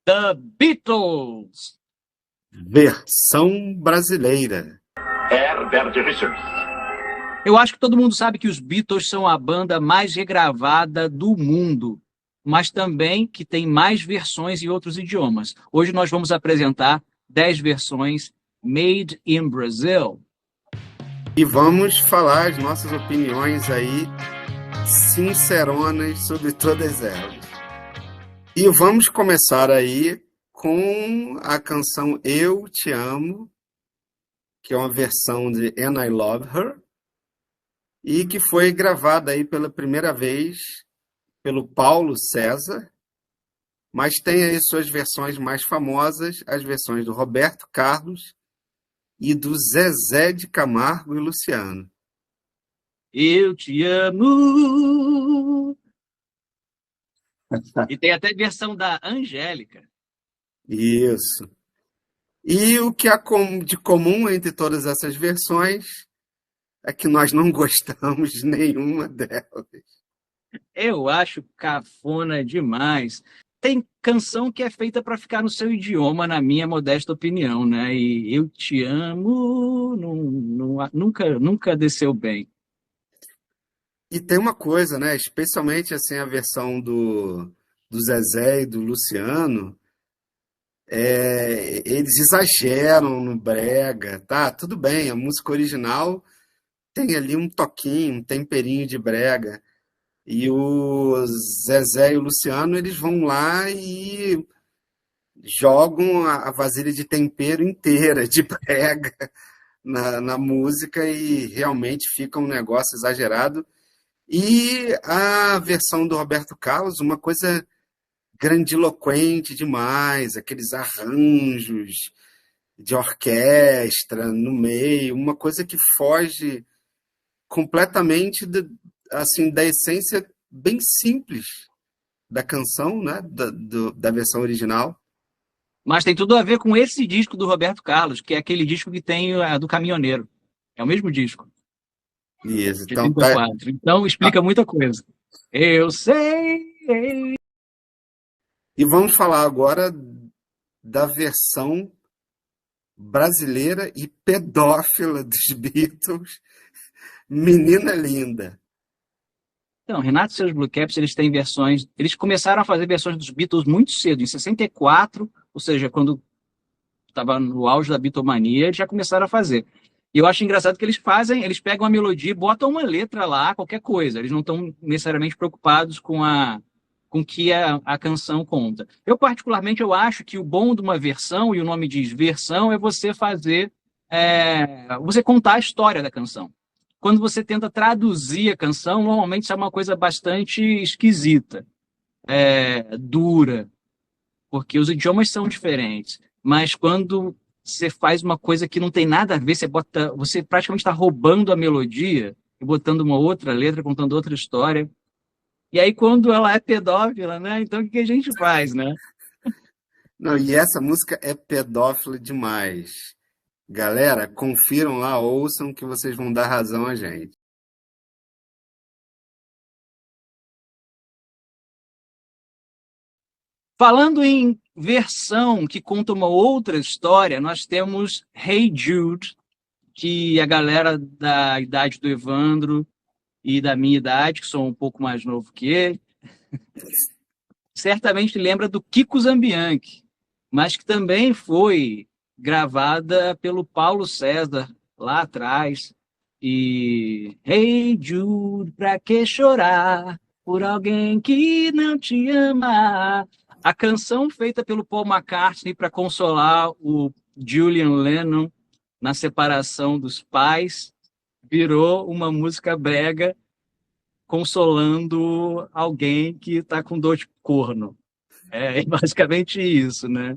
The Beatles. Versão brasileira. Herbert Richards. Eu acho que todo mundo sabe que os Beatles são a banda mais regravada do mundo, mas também que tem mais versões em outros idiomas. Hoje nós vamos apresentar 10 versões Made in Brazil. E vamos falar as nossas opiniões aí, sinceronas sobre todas elas. E vamos começar aí com a canção Eu Te Amo, que é uma versão de And I Love Her, e que foi gravada aí pela primeira vez pelo Paulo César, mas tem aí suas versões mais famosas, as versões do Roberto Carlos e do Zezé de Camargo e Luciano. Eu te amo. E tem até versão da Angélica. Isso. E o que há de comum entre todas essas versões é que nós não gostamos de nenhuma delas. Eu acho cafona demais. Tem canção que é feita para ficar no seu idioma, na minha modesta opinião, né? E Eu Te Amo nunca desceu bem. E tem uma coisa, né? Especialmente assim a versão do Zezé e do Luciano, eles exageram no brega, tá? Tudo bem, a música original tem ali um toquinho, um temperinho de brega. E o Zezé e o Luciano, eles vão lá e jogam a vasilha de tempero inteira de brega na música e realmente fica um negócio exagerado. E a versão do Roberto Carlos, uma coisa grandiloquente demais, aqueles arranjos de orquestra no meio, uma coisa que foge completamente assim, da essência bem simples da canção, né? Da versão original. Mas tem tudo a ver com esse disco do Roberto Carlos, que é aquele disco que tem a do Caminhoneiro. É o mesmo disco, Isso, de então tá. 34. Então explica muita coisa. Eu sei. E vamos falar agora da versão brasileira e pedófila dos Beatles, Menina Linda. Então, Renato e seus Blue Caps, eles têm versões. Eles começaram a fazer versões dos Beatles muito cedo, em 64, ou seja, quando estava no auge da Beatlemania, eles já começaram a fazer. E eu acho engraçado que eles pegam a melodia e botam uma letra lá, qualquer coisa. Eles não estão necessariamente preocupados com o que a canção conta. Eu, particularmente, eu acho que o bom de uma versão, e o nome diz versão, é você você contar a história da canção. Quando você tenta traduzir a canção, normalmente isso é uma coisa bastante esquisita, dura, porque os idiomas são diferentes. Mas quando você faz uma coisa que não tem nada a ver, você praticamente está roubando a melodia e botando uma outra letra, contando outra história. E aí, quando ela é pedófila, né? Então o que a gente faz, né? Não, e essa música é pedófila demais. Galera, confiram lá, ouçam que vocês vão dar razão a gente. Falando em versão que conta uma outra história, nós temos Hey Jude, que a galera da idade do Evandro e da minha idade, que sou um pouco mais novo que ele, certamente lembra do Kiko Zambianchi, mas que também foi gravada pelo Paulo César lá atrás. E Hey Jude, pra que chorar por alguém que não te ama? A canção feita pelo Paul McCartney para consolar o Julian Lennon na separação dos pais virou uma música brega consolando alguém que está com dor de corno. É basicamente isso, né?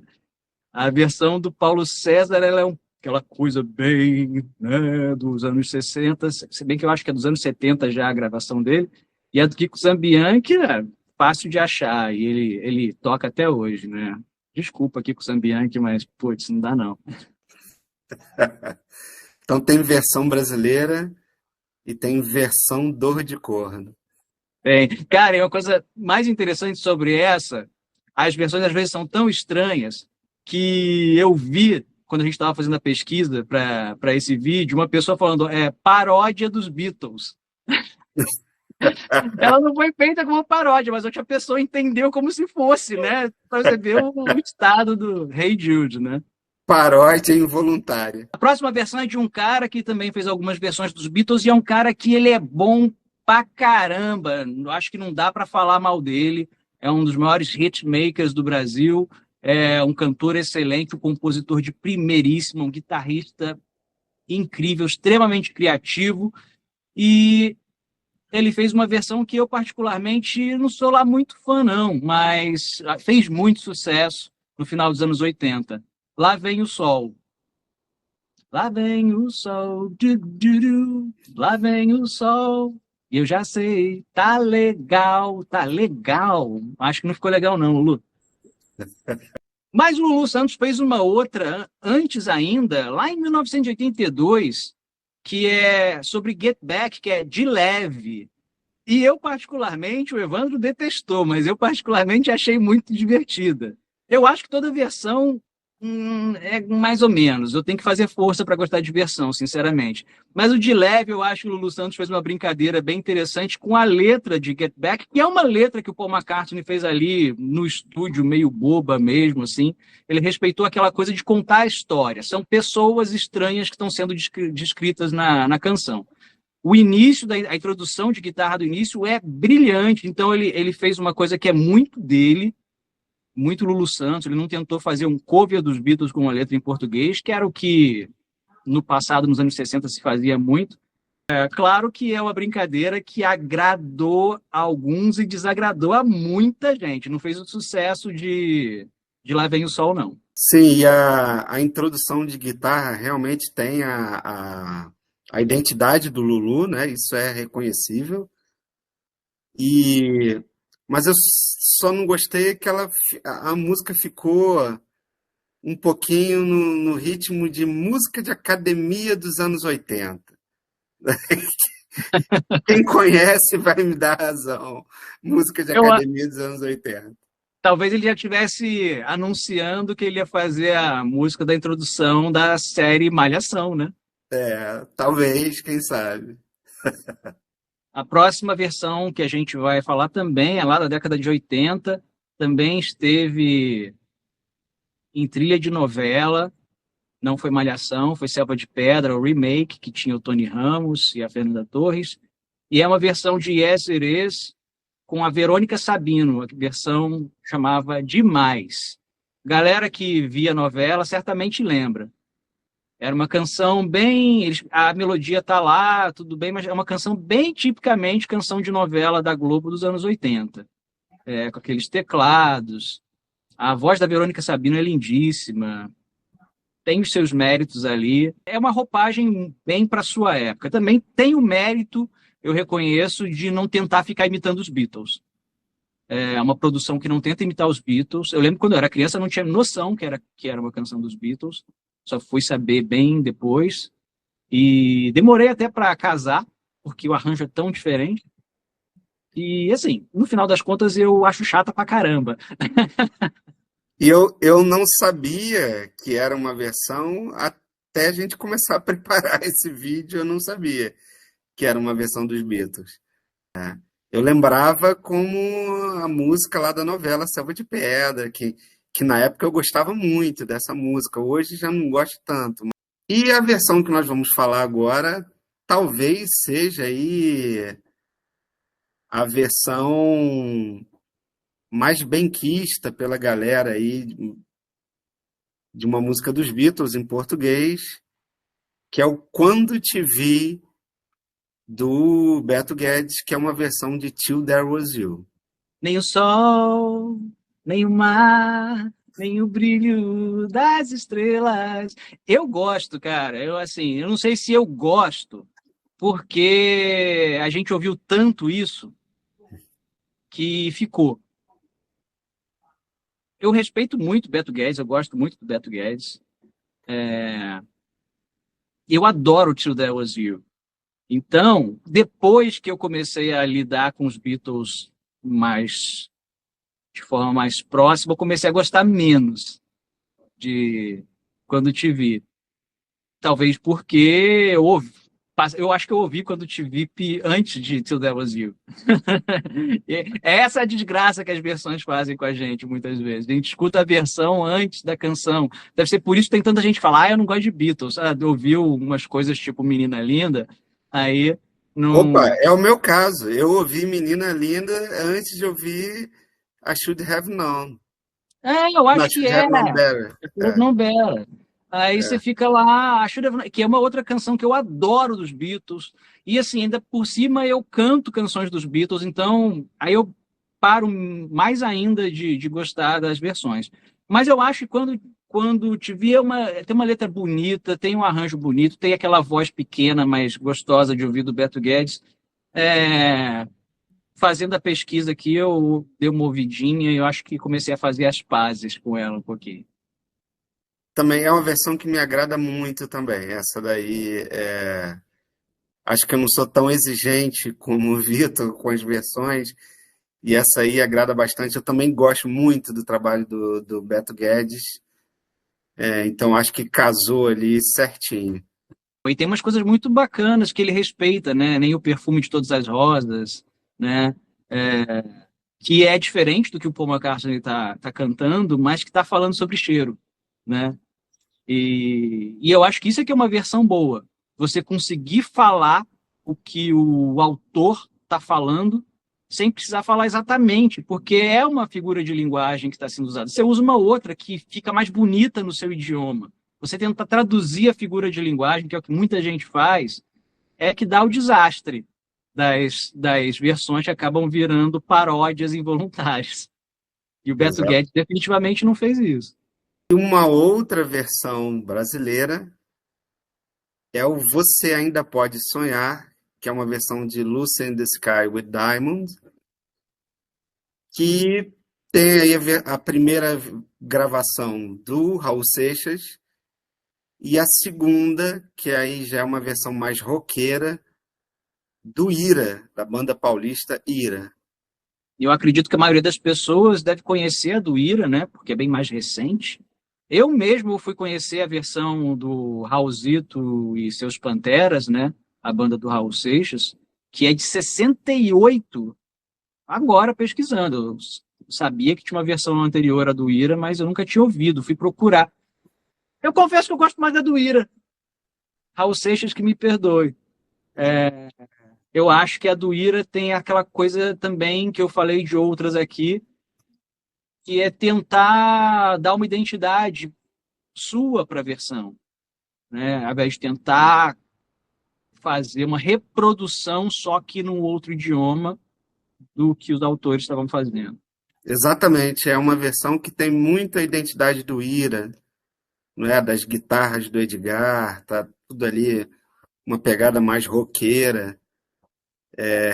A versão do Paulo César ela é aquela coisa bem, né, dos anos 60, se bem que eu acho que é dos anos 70 já a gravação dele, e a do Kiko Zambianchi é fácil de achar, e ele toca até hoje, né? Desculpa, Kiko Zambianchi, mas, putz, não dá não. Então tem versão brasileira e tem versão dor de corno. Bem, cara, e uma coisa mais interessante sobre essa, as versões às vezes são tão estranhas que eu vi, quando a gente estava fazendo a pesquisa para esse vídeo, uma pessoa falando paródia dos Beatles. Ela não foi feita como paródia, mas outra pessoa entendeu como se fosse, né? Para você ver o estado do Hey Jude, né? Paródia involuntária. A próxima versão é de um cara que também fez algumas versões dos Beatles e é um cara que ele é bom pra caramba. Acho que não dá para falar mal dele. É um dos maiores hitmakers do Brasil. É um cantor excelente, um compositor de primeiríssima, um guitarrista incrível, extremamente criativo. E ele fez uma versão que eu particularmente não sou lá muito fã, não, mas fez muito sucesso no final dos anos 80. Lá vem o sol. Lá vem o sol. Lá vem o sol. E eu já sei. Tá legal, tá legal. Acho que não ficou legal não, Lulu. Mas o Lulu Santos fez uma outra antes ainda, lá em 1982, que é sobre Get Back, que é De Leve. E eu particularmente, o Evandro detestou, mas eu particularmente achei muito divertida. Eu acho que toda versão é mais ou menos. Eu tenho que fazer força para gostar de versão, sinceramente. Mas o De Leve, eu acho que o Lulu Santos fez uma brincadeira bem interessante com a letra de Get Back, que é uma letra que o Paul McCartney fez ali no estúdio, meio boba mesmo, assim. Ele respeitou aquela coisa de contar a história. São pessoas estranhas que estão sendo descritas na canção. O início, a introdução de guitarra do início é brilhante. Então ele fez uma coisa que é muito dele, muito Lulu Santos. Ele não tentou fazer um cover dos Beatles com uma letra em português, que era o que no passado, nos anos 60, se fazia muito. É claro que é uma brincadeira que agradou a alguns e desagradou a muita gente. Não fez o sucesso de Lá Vem o Sol, não. Sim, e a introdução de guitarra realmente tem a identidade do Lulu, né? Isso é reconhecível. Mas eu só não gostei que a música ficou um pouquinho no ritmo de música de academia dos anos 80. Quem conhece vai me dar razão. Música de academia dos anos 80. Talvez ele já estivesse anunciando que ele ia fazer a música da introdução da série Malhação, né? Talvez, quem sabe. A próxima versão que a gente vai falar também é lá da década de 80, também esteve em trilha de novela, não foi Malhação, foi Selva de Pedra, o remake, que tinha o Tony Ramos e a Fernanda Torres, e é uma versão de Yes It Is com a Verônica Sabino, a versão chamava Demais. Galera que via novela certamente lembra. Era uma canção bem... A melodia tá lá, tudo bem, mas é uma canção bem tipicamente canção de novela da Globo dos anos 80. Com aqueles teclados. A voz da Verônica Sabino é lindíssima. Tem os seus méritos ali. É uma roupagem bem para sua época. Também tem o mérito, eu reconheço, de não tentar ficar imitando os Beatles. É uma produção que não tenta imitar os Beatles. Eu lembro quando eu era criança, eu não tinha noção que era uma canção dos Beatles. Só fui saber bem depois. E demorei até para casar, porque o arranjo é tão diferente. E, assim, no final das contas, eu acho chata pra caramba. E eu não sabia que era uma versão até a gente começar a preparar esse vídeo. Eu não sabia que era uma versão dos Beatles. Eu lembrava como a música lá da novela Selva de Pedra, que na época eu gostava muito dessa música. Hoje já não gosto tanto. E a versão que nós vamos falar agora talvez seja aí a versão mais benquista pela galera aí de uma música dos Beatles em português, que é o Quando Te Vi, do Beto Guedes, que é uma versão de Till There Was You. Nem o sol, nem o mar, nem o brilho das estrelas. Eu gosto, cara. Eu não sei se eu gosto, porque a gente ouviu tanto isso que ficou. Eu respeito muito o Beto Guedes, eu gosto muito do Beto Guedes. Eu adoro Till There Was You. Então, depois que eu comecei a lidar com os Beatles mais de forma mais próxima, eu comecei a gostar menos de Quando Te Vi. Talvez porque eu acho que eu ouvi Quando Te Vi antes de Till There Was You. Essa é a desgraça que as versões fazem com a gente, muitas vezes. A gente escuta a versão antes da canção. Deve ser por isso que tem tanta gente que fala, eu não gosto de Beatles. Ouviu umas coisas tipo Menina Linda, aí Opa, não... é o meu caso. Eu ouvi Menina Linda antes de ouvir I Should Have Known. Eu Não, I acho que Should é. Have Known Better. É, Não Bela. Aí você fica lá, que é uma outra canção que eu adoro dos Beatles. E assim, ainda por cima eu canto canções dos Beatles, então aí eu paro mais ainda de gostar das versões. Mas eu acho que quando te vi, tem uma letra bonita, tem um arranjo bonito, tem aquela voz pequena, mas gostosa de ouvir do Beto Guedes. É, Fazendo a pesquisa aqui, eu dei uma ouvidinha e eu acho que comecei a fazer as pazes com ela um pouquinho. também é uma versão que me agrada muito também. Essa daí, acho que eu não sou tão exigente como o Vitor com as versões, e essa aí agrada bastante. Eu também gosto muito do trabalho do Beto Guedes, então acho que casou ali certinho. E tem umas coisas muito bacanas que ele respeita, né? Nem o perfume de todas as rosas, né? É, que é diferente do que o Paul McCartney tá cantando, mas que está falando sobre cheiro, né? E eu acho que isso é que é uma versão boa. Você conseguir falar o que o autor está falando sem precisar falar exatamente, porque é uma figura de linguagem que está sendo usada. Você usa uma outra que fica mais bonita no seu idioma. Você tenta traduzir a figura de linguagem, que é o que muita gente faz, é que dá o desastre das versões que acabam virando paródias involuntárias. E o Beto Exato. Guedes definitivamente não fez isso. E uma outra versão brasileira é o Você Ainda Pode Sonhar, que é uma versão de Lucy in the Sky with Diamonds, que tem aí a primeira gravação do Raul Seixas e a segunda, que aí já é uma versão mais roqueira, do Ira, da banda paulista Ira. E eu acredito que a maioria das pessoas deve conhecer a do Ira, né? Porque é bem mais recente. Eu mesmo fui conhecer a versão do Raulzito e seus Panteras, né? A banda do Raul Seixas, que é de 68. Agora pesquisando. Eu sabia que tinha uma versão anterior à do Ira, mas eu nunca tinha ouvido. Fui procurar. Eu confesso que eu gosto mais da do Ira. Raul Seixas que me perdoe. Eu acho que a do Ira tem aquela coisa também que eu falei de outras aqui, que é tentar dar uma identidade sua para a versão, né? Ao invés de tentar fazer uma reprodução só que num outro idioma do que os autores estavam fazendo. Exatamente, é uma versão que tem muita identidade do Ira, não é? Das guitarras do Edgar, tá tudo ali, uma pegada mais roqueira.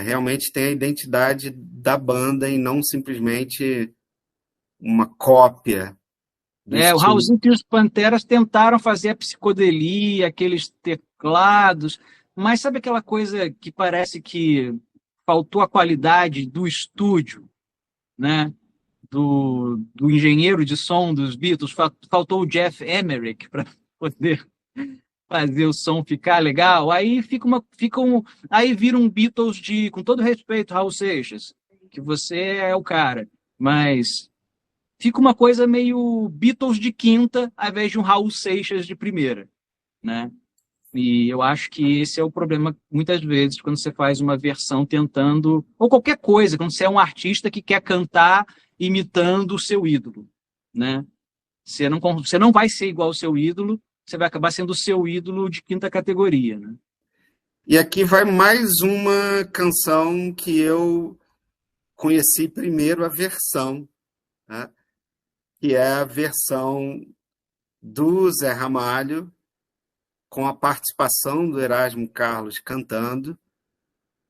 Realmente tem a identidade da banda e não simplesmente uma cópia do O estilo. Raulzinho e os Panteras tentaram fazer a psicodelia, aqueles teclados, mas sabe aquela coisa que parece que faltou a qualidade do estúdio, né? Do engenheiro de som dos Beatles, faltou o Jeff Emerick para poder fazer o som ficar legal. Aí aí vira um Beatles com todo respeito, Raul Seixas, que você é o cara, mas fica uma coisa meio Beatles de quinta, ao invés de um Raul Seixas de primeira, né? E eu acho que esse é o problema, muitas vezes, quando você faz uma versão tentando, ou qualquer coisa, quando você é um artista que quer cantar imitando o seu ídolo, né? Você não vai ser igual ao seu ídolo, você vai acabar sendo o seu ídolo de quinta categoria, né? E aqui vai mais uma canção que eu conheci primeiro a versão, né? Que é a versão do Zé Ramalho, com a participação do Erasmo Carlos cantando,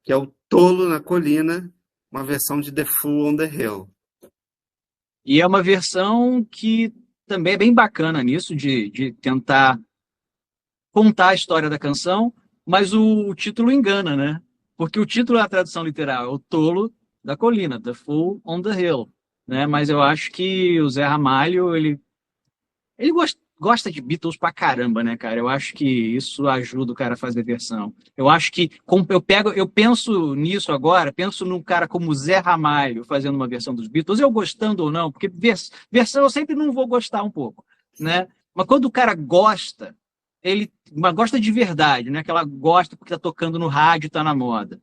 que é o Tolo na Colina, uma versão de The Fool on the Hill. E é uma versão que também é bem bacana nisso, de tentar contar a história da canção, mas o título engana, né? Porque o título é a tradução literal, é o Tolo da Colina, The Fool on the Hill. né? Mas eu acho que o Zé Ramalho, ele gosta de Beatles pra caramba, né, cara? Eu acho que isso ajuda o cara a fazer versão. Eu acho que eu penso nisso agora, penso num cara como o Zé Ramalho fazendo uma versão dos Beatles, eu gostando ou não, porque versão eu sempre não vou gostar um pouco, né? Mas quando o cara gosta, mas gosta de verdade, né? Que ela gosta porque tá tocando no rádio, tá na moda.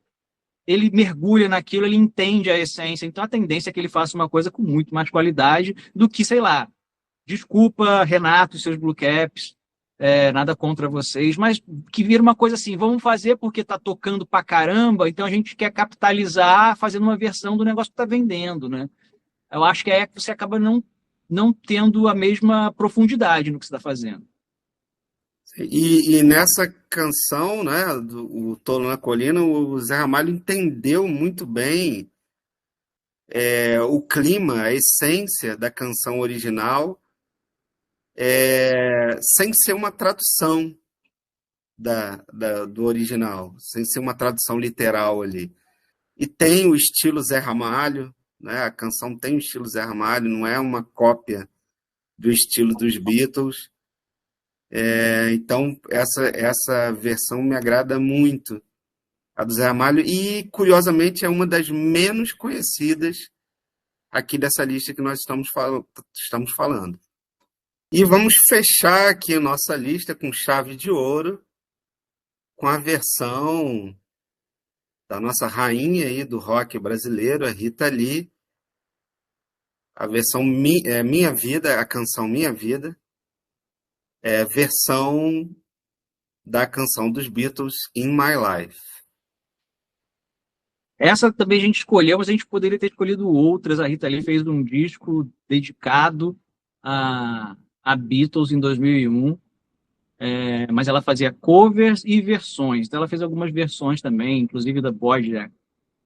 Ele mergulha naquilo, ele entende a essência, então a tendência é que ele faça uma coisa com muito mais qualidade do que, sei lá, desculpa, Renato e seus Blue Caps, nada contra vocês, mas que vira uma coisa assim, vamos fazer porque está tocando pra caramba, então a gente quer capitalizar fazendo uma versão do negócio que está vendendo, né? Eu acho que é que você acaba não tendo a mesma profundidade no que você está fazendo. E nessa canção, né, o Tolo na Colina, o Zé Ramalho entendeu muito bem o clima, a essência da canção original, sem ser uma tradução do original, sem ser uma tradução literal ali. E tem o estilo Zé Ramalho, né? A canção tem o estilo Zé Ramalho, não é uma cópia do estilo dos Beatles. Então, essa versão me agrada muito, a do Zé Ramalho, e, curiosamente, é uma das menos conhecidas aqui dessa lista que nós estamos falando. E vamos fechar aqui a nossa lista com chave de ouro, com a versão da nossa rainha aí do rock brasileiro, a Rita Lee, a versão Minha Vida, a canção Minha Vida, versão da canção dos Beatles, In My Life. Essa também a gente escolheu, mas a gente poderia ter escolhido outras. A Rita Lee fez um disco dedicado a Beatles em 2001, mas ela fazia covers e versões. Então ela fez algumas versões também, inclusive da Bode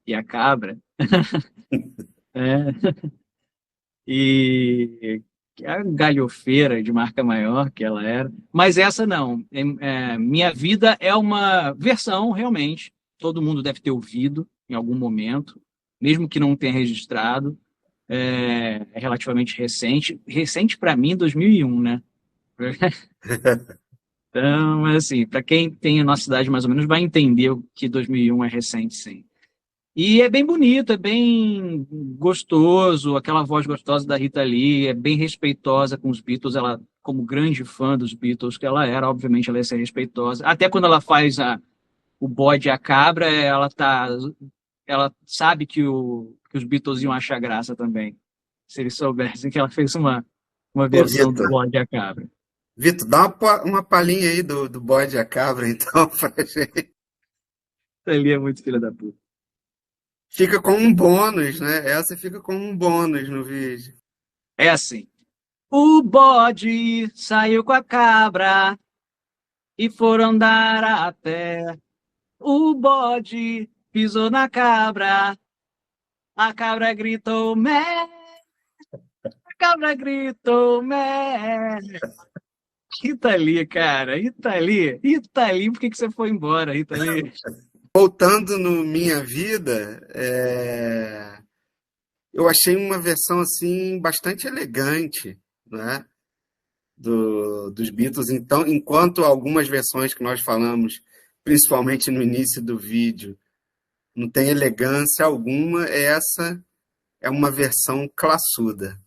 e a Cabra. E a galhofeira de marca maior que ela era. Mas essa não. Minha Vida é uma versão, realmente. Todo mundo deve ter ouvido em algum momento, mesmo que não tenha registrado. É relativamente recente. Recente para mim, 2001, né? Então, assim, para quem tem a nossa idade mais ou menos, vai entender que 2001 é recente, sim. E é bem bonito, é bem gostoso, aquela voz gostosa da Rita Lee, é bem respeitosa com os Beatles, ela, como grande fã dos Beatles que ela era, obviamente ela ia ser respeitosa. Até quando ela faz o Bode e a Cabra, ela sabe que os Beatles iam achar graça também, se eles soubessem que ela fez uma versão do Bode e a Cabra. Vitor, dá uma palhinha aí do Bode e a Cabra, então, pra gente. Ele é muito filha da puta. Fica com um bônus, né? Essa fica com um bônus no vídeo. É assim. O bode saiu com a cabra e foram andar a pé. O bode pisou na cabra. A cabra gritou mé. A cabra gritou mé. Rita Lee, cara. Rita Lee, por que você foi embora, Rita Lee? Voltando no Minha Vida, eu achei uma versão assim bastante elegante, né, dos Beatles. Então, enquanto algumas versões que nós falamos, principalmente no início do vídeo, não tem elegância alguma, essa é uma versão classuda.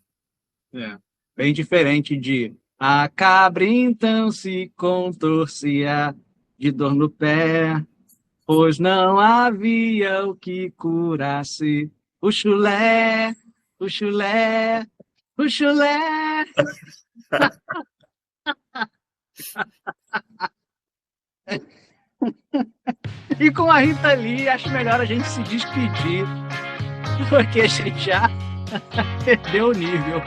Bem diferente de a cabra então se contorcia de dor no pé, pois não havia o que curasse o chulé, o chulé, o chulé. E com a Rita Lee, acho melhor a gente se despedir, porque a gente já perdeu o nível.